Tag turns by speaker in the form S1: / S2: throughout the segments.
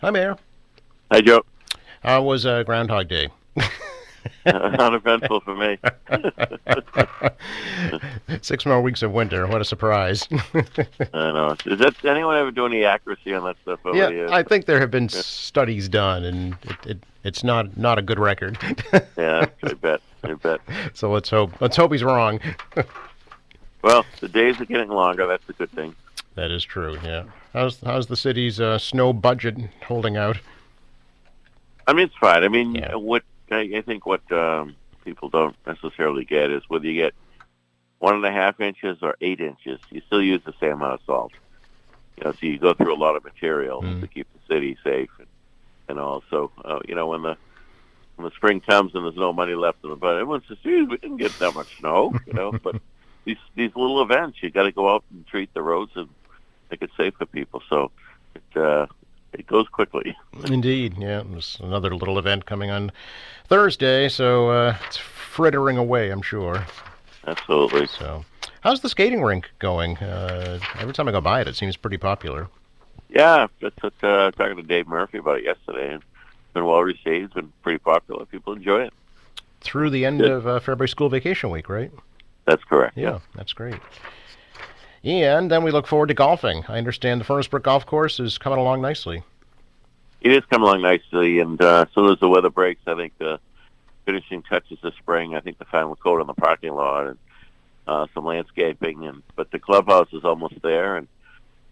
S1: Hi, Mayor.
S2: Hi, Joe.
S1: How was Groundhog Day?
S2: Uneventful for me.
S1: 6 more weeks of winter. What a surprise.
S2: I know. Is that anyone ever do any accuracy on that stuff over
S1: Yeah,
S2: the years?
S1: I think there have been
S2: Yeah,
S1: studies done, and it's not a good record.
S2: yeah, I bet. I bet.
S1: So let's hope he's wrong.
S2: Well, the days are getting longer. That's a good thing.
S1: That is true. Yeah. How's the city's snow budget holding out?
S2: I mean, it's fine. I mean,
S1: Yeah.
S2: I think what people don't necessarily get is whether you get 1.5 inches or 8 inches, you still use the same amount of salt. So you go through a lot of material
S1: Mm.
S2: to keep the city safe, and also, when the spring comes and there's no money left in the budget, everyone says, "Geez, we didn't get that much snow." But these little events, you got to go out and treat the roads and make it safe for people. So it goes quickly.
S1: Indeed. Yeah. There's another little event coming on Thursday, so it's frittering away, I'm sure.
S2: Absolutely.
S1: So, how's the skating rink going? Every time I go by it, it seems pretty popular.
S2: Yeah, that's what, talking to Dave Murphy about it yesterday, and it's been well received. It's been pretty popular. People enjoy it.
S1: Through the end
S2: Good.
S1: of February school vacation week, right?
S2: That's correct. Yeah.
S1: Yeah, that's great. And then we look forward to golfing. I understand the Furnace Brook Golf Course is coming along nicely.
S2: It is coming along nicely, and as soon as the weather breaks, I think the finishing touches this spring. I think the final coat on the parking lot and some landscaping, but the clubhouse is almost there, and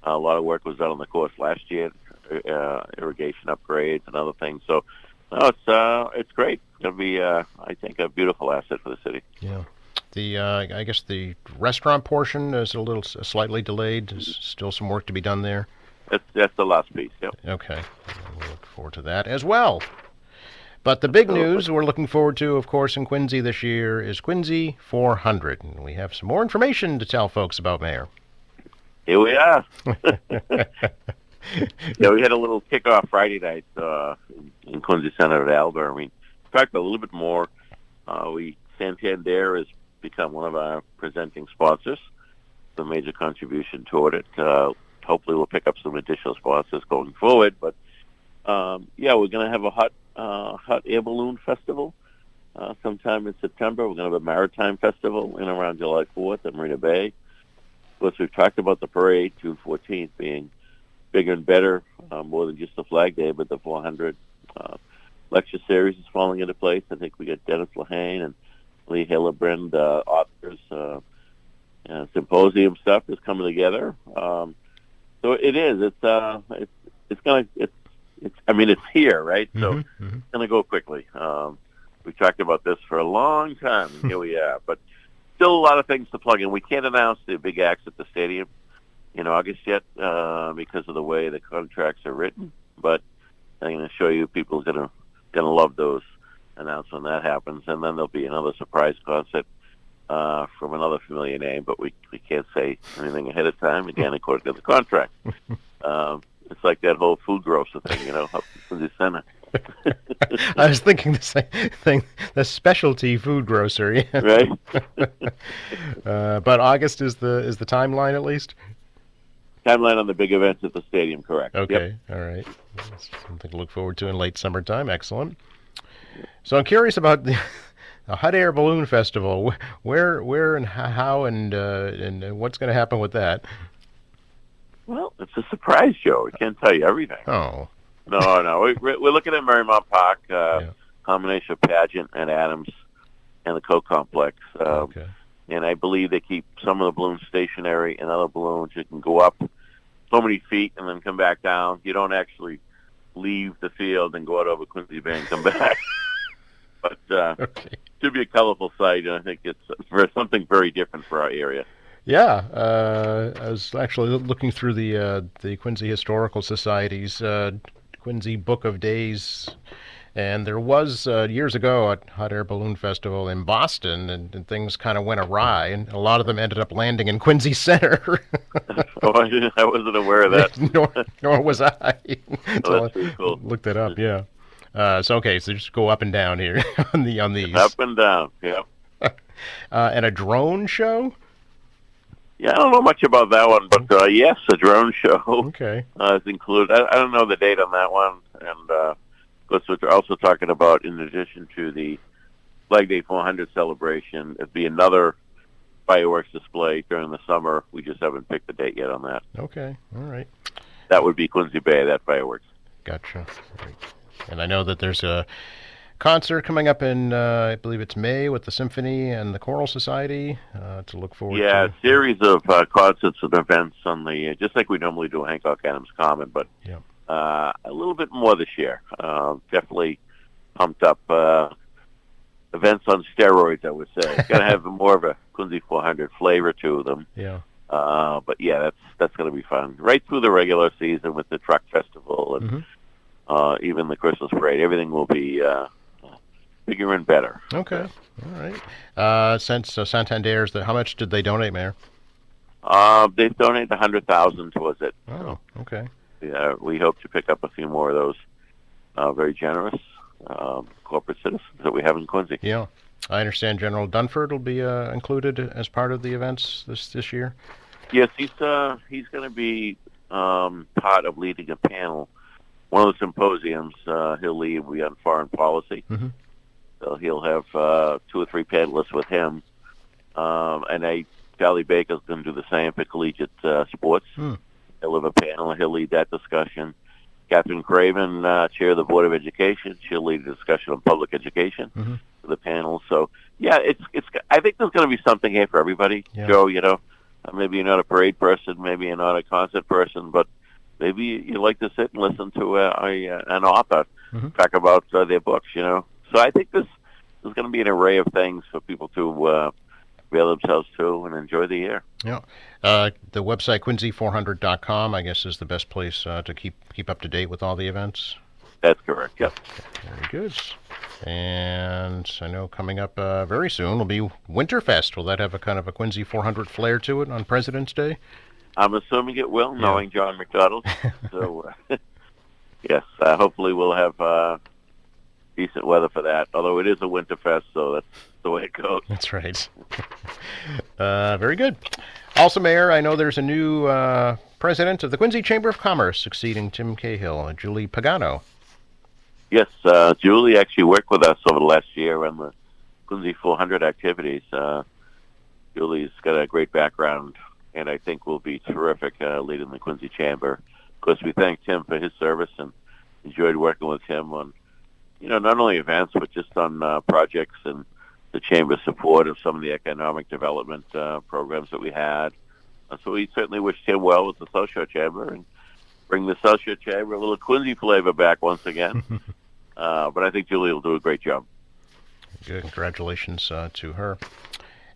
S2: a lot of work was done on the course last year, irrigation upgrades and other things. So, no, it's great. It's going to be, I think, a beautiful asset for the city.
S1: Yeah. The I guess the restaurant portion is a little slightly delayed. There's still some work to be done there.
S2: That's the last piece. Yep.
S1: Okay. We'll look forward to that as well. But the big
S2: Absolutely.
S1: news we're looking forward to, of course, in Quincy this year is Quincy 400. And we have some more information to tell folks about, Mayor.
S2: Here we are. Yeah, we had a little kickoff Friday night in Quincy Center at Albert. I mean, in fact, a little bit more. Santander has become one of our presenting sponsors. A major contribution toward it. Hopefully, we'll pick up some additional sponsors going forward. But yeah, we're going to have a hot air balloon festival sometime in September. We're going to have a maritime festival in around July 4th at Marina Bay. Of course, we've talked about the parade, June 14th, being bigger and better, more than just the Flag Day, but the 400 lecture series is falling into place. I think we got Dennis Lehane and Lee Hillebrand, authors. Symposium stuff is coming together. So it is. It's gonna. It's. I mean, it's here, right? So
S1: Mm-hmm.
S2: it's gonna go quickly. We've talked about this for a long time, and here we are. But still a lot of things to plug in. We can't announce the big acts at the stadium in August yet because of the way the contracts are written. But I'm going to show you people's gonna love those announcements when that happens, and then there'll be another surprise concert from another familiar name, but we can't say anything ahead of time, again, according to the contract. It's like that whole food grocer thing, up in the center.
S1: I was thinking the same thing. The specialty food grocery.
S2: Right?
S1: But August is the timeline at least.
S2: Timeline on the big events at the stadium, correct. Yep.
S1: Okay, all right. That's something to look forward to in late summertime. Excellent. So I'm curious about the Hot Air Balloon Festival. Where, and how, and what's going to happen with that?
S2: Well, it's a surprise show. We can't tell you everything.
S1: Oh,
S2: No. We're looking at Marymount Park,
S1: yeah.
S2: combination of Pageant and Adams and the Coke Complex.
S1: Okay.
S2: And I believe they keep some of the balloons stationary, and other balloons you can go up so many feet and then come back down. You don't actually leave the field and go out over Quincy Bay and come back. But
S1: Okay.
S2: it should be a colorful sight, and I think it's for something very different for our area.
S1: Yeah, I was actually looking through the Quincy Historical Society's Quincy Book of Days, and there was years ago a hot air balloon festival in Boston, and things kind of went awry, and a lot of them ended up landing in Quincy Center.
S2: Oh, I wasn't aware of that.
S1: nor was I
S2: Oh,
S1: until
S2: that's pretty
S1: I
S2: cool.
S1: looked it up. Yeah. So just go up and down here on these.
S2: Up and down, yeah.
S1: And a drone show.
S2: Yeah, I don't know much about that one, but yes, a drone show
S1: Okay.
S2: is included. I don't know the date on that one, and of course, what they're also talking about, in addition to the Flag Day 400 celebration, it'd be another fireworks display during the summer. We just haven't picked the date yet on that.
S1: Okay. All right.
S2: That would be Quincy Bay, that fireworks.
S1: Gotcha. Right. And I know that there's a concert coming up in, I believe it's May, with the Symphony and the Choral Society to look forward
S2: Yeah,
S1: to.
S2: a series of concerts and events on the, just like we normally do at Hancock Adams Common, but
S1: Yeah.
S2: a little bit more this year. Definitely pumped up events on steroids, I would say. It's going to have more of a Quincy 400 flavor to them.
S1: Yeah.
S2: But yeah, that's going to be fun. Right through the regular season with the truck festival and even the Christmas parade, everything will be bigger and better.
S1: Okay. All right. Since Santander's, how much did they donate, Mayor?
S2: They've donated $100,000 towards it.
S1: Oh, okay.
S2: Yeah, we hope to pick up a few more of those very generous corporate citizens that we have in Quincy.
S1: Yeah. I understand General Dunford will be included as part of the events this year.
S2: Yes, he's going to be part of leading a panel. One of the symposiums he'll lead will be on foreign policy.
S1: Mm-hmm.
S2: So he'll have 2 or 3 panelists with him. And Charlie Baker's going to do the same for collegiate sports. He'll have a panel, and he'll lead that discussion. Catherine Craven, chair of the Board of Education, she'll lead a discussion on public education for the panel. So, yeah, it's. I think there's going to be something here for everybody,
S1: Yeah.
S2: Joe. Maybe you're not a parade person, maybe you're not a concert person, but maybe you like to sit and listen to an author talk about their books, So I think there's going to be an array of things for people to avail themselves to and enjoy the year.
S1: Yeah. The website, Quincy400.com, I guess, is the best place to keep up to date with all the events.
S2: That's correct, yep.
S1: Very good. And I know coming up very soon will be Winterfest. Will that have a kind of a Quincy 400 flair to it on President's Day?
S2: I'm assuming it will, knowing John McDonald. So, yes, hopefully we'll have decent weather for that. Although it is a Winterfest, so that's the way it goes.
S1: That's right. Very good. Also, Mayor, I know there's a new president of the Quincy Chamber of Commerce succeeding Tim Cahill, Julie Pagano.
S2: Yes, Julie actually worked with us over the last year on the Quincy 400 activities. Julie's got a great background, and I think will be terrific leading the Quincy Chamber. Of course, we thank Tim for his service and enjoyed working with him on, not only events, but just on projects and the Chamber's support of some of the economic development programs that we had. So we certainly wish Tim well with the South Shore Chamber and bring the South Shore Chamber a little Quincy flavor back once again. But I think Julie will do a great job.
S1: Good. Congratulations to her.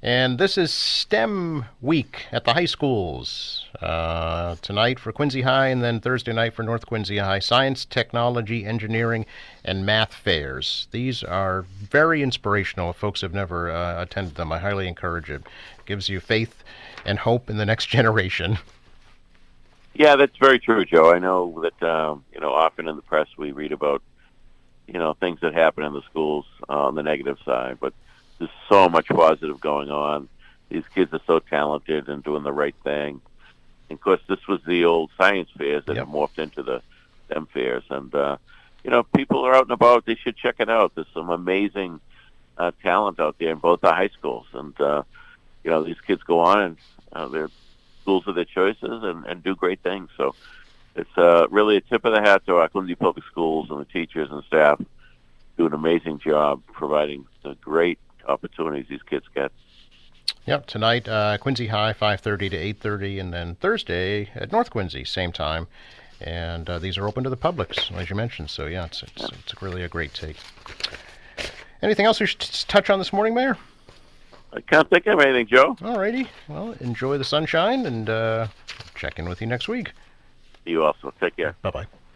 S1: And this is STEM week at the high schools. Tonight for Quincy High, and then Thursday night for North Quincy High. Science, technology, engineering, and math fairs. These are very inspirational. If folks have never attended them, I highly encourage it. It gives you faith and hope in the next generation.
S2: Yeah, that's very true, Joe. I know that, often in the press we read about, things that happen in the schools on the negative side, but there's so much positive going on. These kids are so talented and doing the right thing. And of course, this was the old science fairs that have morphed into the STEM fairs. And, people are out and about. They should check it out. There's some amazing talent out there in both the high schools. And, these kids go on and they're schools of their choices and do great things. So it's really a tip of the hat to our Quincy Public Schools and the teachers and staff do an amazing job providing the great opportunities these kids get.
S1: Yep, tonight, Quincy High, 5:30 to 8:30, and then Thursday at North Quincy, same time. And these are open to the public, as you mentioned. So, yeah, it's really a great take. Anything else we should touch on this morning, Mayor?
S2: I can't think of anything, Joe.
S1: All righty. Well, enjoy the sunshine, and check in with you next week.
S2: You also. Take care.
S1: Bye-bye.